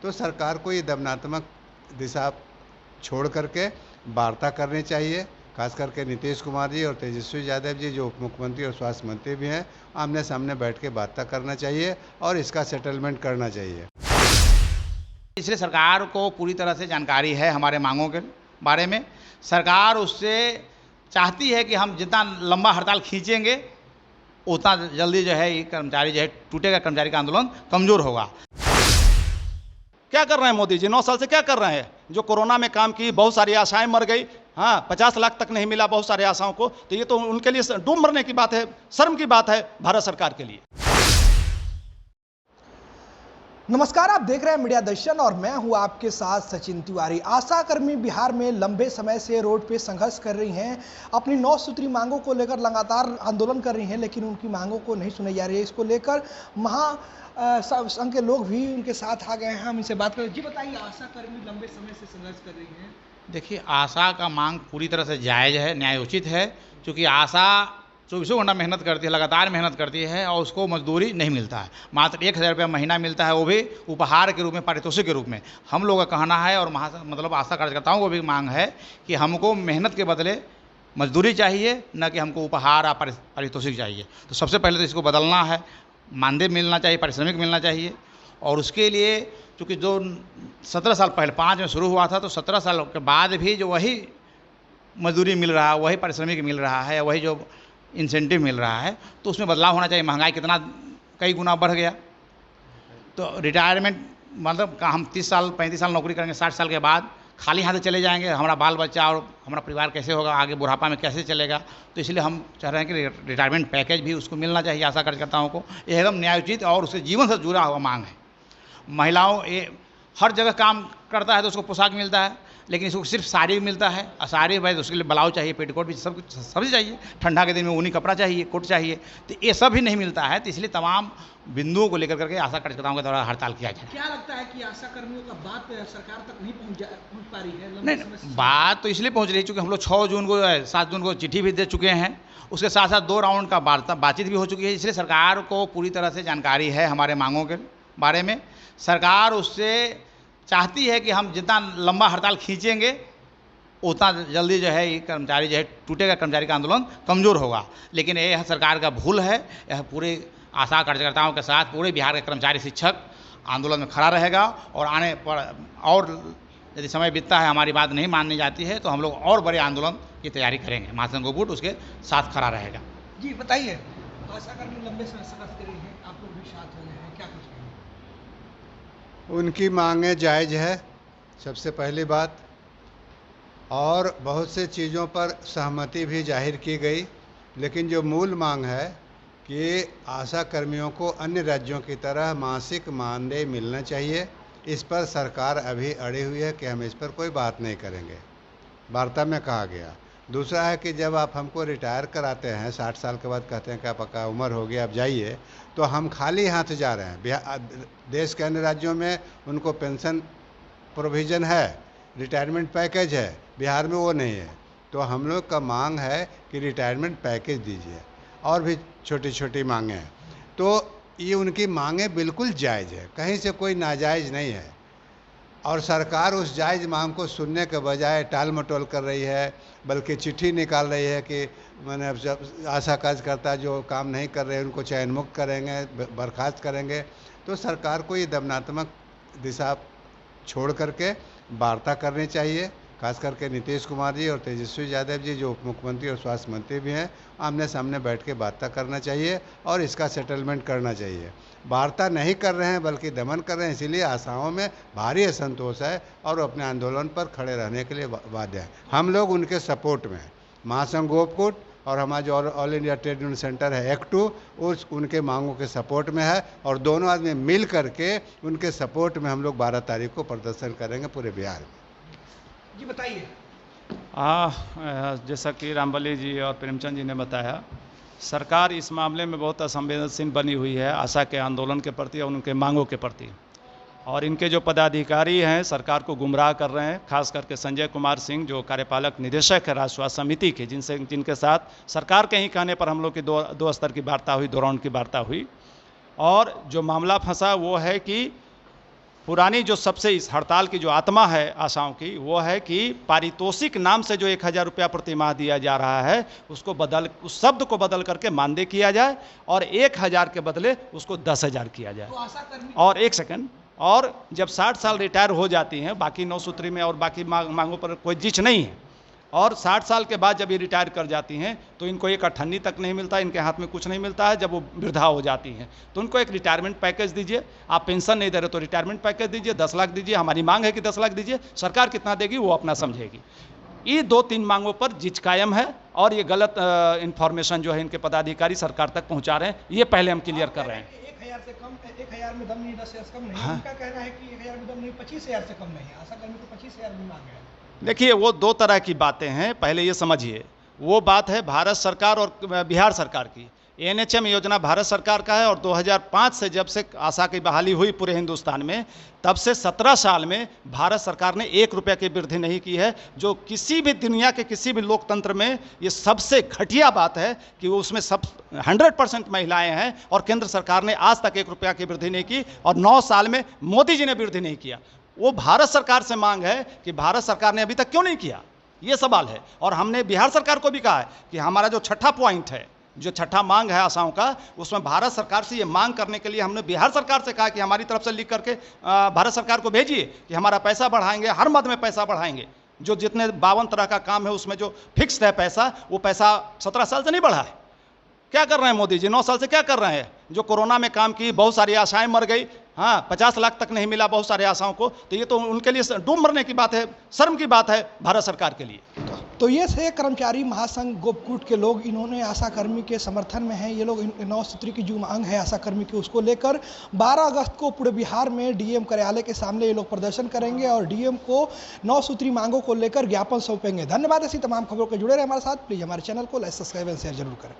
तो सरकार को ये दमनात्मक दिशा छोड़ करके वार्ता करनी चाहिए। खास करके नीतीश कुमार जी और तेजस्वी यादव जी जो उप मुख्यमंत्री और स्वास्थ्य मंत्री भी हैं, आमने सामने बैठ के वार्ता करना चाहिए और इसका सेटलमेंट करना चाहिए। इसलिए सरकार को पूरी तरह से जानकारी है हमारे मांगों के बारे में। सरकार उससे चाहती है कि हम जितना लंबा हड़ताल खींचेंगे उतना जल्दी जो है ये कर्मचारी जो है टूटेगा, कर्मचारी का आंदोलन कमज़ोर होगा। क्या कर रहे हैं मोदी जी? 9 साल से क्या कर रहे हैं? जो कोरोना में काम की, बहुत सारी आशाएं मर गई। हाँ, 50 लाख तक नहीं मिला बहुत सारे आशाओं को, तो ये तो उनके लिए डूब मरने की बात है, शर्म की बात है भारत सरकार के लिए। नमस्कार, आप देख रहे हैं मीडिया दर्शन और मैं हूं आपके साथ सचिन तिवारी। आशा कर्मी बिहार में लंबे समय से रोड पे संघर्ष कर रही हैं, अपनी 9 सूत्री मांगों को लेकर लगातार आंदोलन कर रही हैं, लेकिन उनकी मांगों को नहीं सुनी जा रही है। इसको लेकर संघ के लोग भी उनके साथ आ गए हैं, हम इनसे बात करें। जी बताइए, आशा कर्मी लंबे समय से संघर्ष कर रही हैं। देखिए, आशा का मांग पूरी तरह से जायज़ है, न्यायोचित है, क्योंकि आशा 24 घंटा मेहनत करती है, लगातार मेहनत करती है और उसको मजदूरी नहीं मिलता है। मात्र 1000 रुपया महीना मिलता है, वो भी उपहार के रूप में, पारितोषिक के रूप में। हम लोग का कहना है और मतलब आशा कार्यकर्ताओं को भी मांग है कि हमको मेहनत के बदले मजदूरी चाहिए, न कि हमको उपहार या पारितोषिक चाहिए। तो सबसे पहले तो इसको बदलना है, मानदेय मिलना चाहिए, पारिश्रमिक मिलना चाहिए। और उसके लिए चूँकि जो 17 साल पहले 5 में शुरू हुआ था, तो 17 साल के बाद भी जो वही मजदूरी मिल रहा है, वही पारिश्रमिक मिल रहा है, वही जो इंसेंटिव मिल रहा है, तो उसमें बदलाव होना चाहिए। महंगाई कितना कई गुना बढ़ गया। तो रिटायरमेंट मतलब हम 30 साल 35 साल नौकरी करेंगे, 60 साल के बाद खाली हाथ चले जाएंगे, हमारा बाल बच्चा और हमारा परिवार कैसे होगा, आगे बुढ़ापा में कैसे चलेगा। तो इसलिए हम चाह रहे हैं कि रिटायरमेंट पैकेज भी उसको मिलना चाहिए आशा कार्यकर्ताओं को। ये एकदम न्यायोचित और उससे जीवन से जुड़ा हुआ मांग है। महिलाओं ये हर जगह काम करता है तो उसको पोशाक मिलता है, लेकिन इसको सिर्फ साड़ी मिलता है, और साड़ी भाई उसके लिए ब्लाउज चाहिए, पेटीकोट भी, सब कुछ सभी चाहिए। ठंडा के दिन में ऊनी कपड़ा चाहिए, कोट चाहिए, तो ये सब भी नहीं मिलता है। तो इसलिए तमाम बिंदुओं को लेकर करके आशा कार्यकर्ताओं के द्वारा हड़ताल किया जाए। क्या लगता है कि आशा कर्मियों का बात सरकार तक नहीं पहुंच पा रही है? नहीं, बात तो इसलिए पहुंच रही है क्योंकि हम लोग 6 जून को 7 जून को चिट्ठी भी दे चुके हैं। उसके साथ साथ 2 राउंड का बातचीत भी हो चुकी है। इसलिए सरकार को पूरी तरह से जानकारी है हमारे मांगों के बारे में। सरकार उससे चाहती है कि हम जितना लंबा हड़ताल खींचेंगे उतना जल्दी जो है ये कर्मचारी जो है टूटेगा, कर्मचारी का आंदोलन कमज़ोर होगा। लेकिन यह सरकार का भूल है। यह पूरे आशा कार्यकर्ताओं के साथ पूरे बिहार के कर्मचारी शिक्षक आंदोलन में खड़ा रहेगा और आने पर और यदि समय बीतता है, हमारी बात नहीं माननी जाती है, तो हम लोग और बड़े आंदोलन की तैयारी करेंगे। महासंघ गुट उसके साथ खड़ा रहेगा। जी बताइए, आशा कर्मी लंबे समय संघर्ष कर रही हैं, आप लोग भी साथ हो गए हैं, क्या कुछ कहेंगे? उनकी मांगें जायज़ है, सबसे पहली बात, और बहुत से चीज़ों पर सहमति भी जाहिर की गई। लेकिन जो मूल मांग है कि आशा कर्मियों को अन्य राज्यों की तरह मासिक मानदेय मिलना चाहिए, इस पर सरकार अभी अड़ी हुई है कि हम इस पर कोई बात नहीं करेंगे, वार्ता में कहा गया। दूसरा है कि जब आप हमको रिटायर कराते हैं 60 साल के बाद, कहते हैं कि आपका उम्र हो गया, आप जाइए, तो हम खाली हाथ जा रहे हैं। देश के अन्य राज्यों में उनको पेंशन प्रोविज़न है, रिटायरमेंट पैकेज है, बिहार में वो नहीं है। तो हम लोग का मांग है कि रिटायरमेंट पैकेज दीजिए, और भी छोटी छोटी मांगें हैं। तो ये उनकी मांगें बिल्कुल जायज़ है, कहीं से कोई नाजायज़ नहीं है। और सरकार उस जायज़ मांग को सुनने के बजाय टाल मटोल कर रही है, बल्कि चिट्ठी निकाल रही है कि मैंने आशा कार्यकर्ता जो काम नहीं कर रहे हैं उनको चयन मुक्त करेंगे, बर्खास्त करेंगे। तो सरकार को ये दमनात्मक दिशा छोड़ करके वार्ता करनी चाहिए। खास करके नीतीश कुमार जी और तेजस्वी यादव जी जो उप मुख्यमंत्री और स्वास्थ्य मंत्री भी हैं, आमने सामने बैठ के वार्ता करना चाहिए और इसका सेटलमेंट करना चाहिए। वार्ता नहीं कर रहे हैं बल्कि दमन कर रहे हैं, इसीलिए आशाओं में भारी असंतोष है और अपने आंदोलन पर खड़े रहने के लिए बाध्य हैं। हम लोग उनके सपोर्ट में हैं। महासंघ गोपकुट और हमारा जो all India trade union centre है एक्टू, उस उनके मांगों के सपोर्ट में है, और दोनों आदमी मिल करके उनके सपोर्ट में हम लोग 12 तारीख को प्रदर्शन करेंगे पूरे बिहार में। जी बताइए। जैसा कि रामबली जी और प्रेमचंद जी ने बताया, सरकार इस मामले में बहुत असंवेदनशील बनी हुई है आशा के आंदोलन के प्रति और उनके मांगों के प्रति। और इनके जो पदाधिकारी हैं सरकार को गुमराह कर रहे हैं, खास करके संजय कुमार सिंह जो कार्यपालक निदेशक है राज्य स्वास्थ्य समिति के, जिनके साथ सरकार के ही कहने पर हम लोग की दो स्तर की वार्ता हुई, 2 राउंड की वार्ता हुई। और जो मामला फंसा वो है कि पुरानी जो सबसे इस हड़ताल की जो आत्मा है आशाओं की, वो है कि पारितोषिक नाम से जो 1000 रुपया प्रति माह दिया जा रहा है उसको उस शब्द को बदल करके मानदेय किया जाए और 1000 के बदले उसको 10,000 किया जाए। और एक सेकंड, और जब 60 साल रिटायर हो जाती हैं, बाकी 9 सूत्री में और बाकी मांगों पर कोई जिच नहीं है, और 60 साल के बाद जब ये रिटायर कर जाती हैं तो इनको एक अठन्नी तक नहीं मिलता, इनके हाथ में कुछ नहीं मिलता है। जब वो वृद्धा हो जाती हैं तो उनको एक रिटायरमेंट पैकेज दीजिए। आप पेंशन नहीं दे रहे तो रिटायरमेंट पैकेज दीजिए, 10 लाख दीजिए। हमारी मांग है कि 10 लाख दीजिए, सरकार कितना देगी वो अपना समझेगी। ये 2-3 मांगों पर जिच कायम है और ये गलत इन्फॉर्मेशन जो है इनके पदाधिकारी सरकार तक पहुंचा रहे हैं, ये पहले हम क्लियर कर रहे हैं। 1000 से कम, 1000 में दम नहीं, 10,000 से कम नहीं। हाँ। उनका कहना है कि 1000 में दम नहीं, 25,000 से कम नहीं। आशा कर्मी को 25,000 भी मांग है। देखिए, वो 2 तरह की बातें हैं, पहले ये समझिए। वो बात है भारत सरकार और बिहार सरकार की। एनएचएम योजना भारत सरकार का है और 2005 से जब से आशा की बहाली हुई पूरे हिंदुस्तान में, तब से 17 साल में भारत सरकार ने 1 रुपये की वृद्धि नहीं की है, जो किसी भी दुनिया के किसी भी लोकतंत्र में ये सबसे घटिया बात है कि वो उसमें सब 100% महिलाएं हैं और केंद्र सरकार ने आज तक 1 रुपया की वृद्धि नहीं की और 9 साल में मोदी जी ने वृद्धि नहीं किया। वो भारत सरकार से मांग है कि भारत सरकार ने अभी तक क्यों नहीं किया, ये सवाल है। और हमने बिहार सरकार को भी कहा है कि हमारा जो छठा पॉइंट है, जो छठा मांग है आशाओं का, उसमें भारत सरकार से ये मांग करने के लिए हमने बिहार सरकार से कहा कि हमारी तरफ से लिख करके भारत सरकार को भेजिए कि हमारा पैसा बढ़ाएंगे, हर मद में पैसा बढ़ाएंगे। जो जितने 52 तरह का काम है उसमें जो फिक्स्ड है पैसा, वो पैसा 17 साल से नहीं बढ़ा है। क्या कर रहे हैं मोदी जी? 9 साल से क्या कर रहे हैं? जो कोरोना में काम की, बहुत सारी आशाएं मर गई। हाँ, 50 लाख तक नहीं मिला बहुत सारे आशाओं को, तो ये तो उनके लिए डूब मरने की बात है, शर्म की बात है भारत सरकार के लिए। तो ये थे कर्मचारी महासंघ गोपकूट के लोग, इन्होंने आशा कर्मी के समर्थन में हैं। ये लोग 9 सूत्री की जो मांग है आशा कर्मी की, उसको लेकर 12 अगस्त को पूरे बिहार में डीएम कार्यालय के सामने ये लोग प्रदर्शन करेंगे और डीएम को 9 सूत्री मांगों को लेकर ज्ञापन सौंपेंगे। धन्यवाद। ऐसी तमाम खबरों के जुड़े रहे हमारे साथ। प्लीज हमारे चैनल को लाइक, सब्सक्राइब एंड शेयर जरूर करें।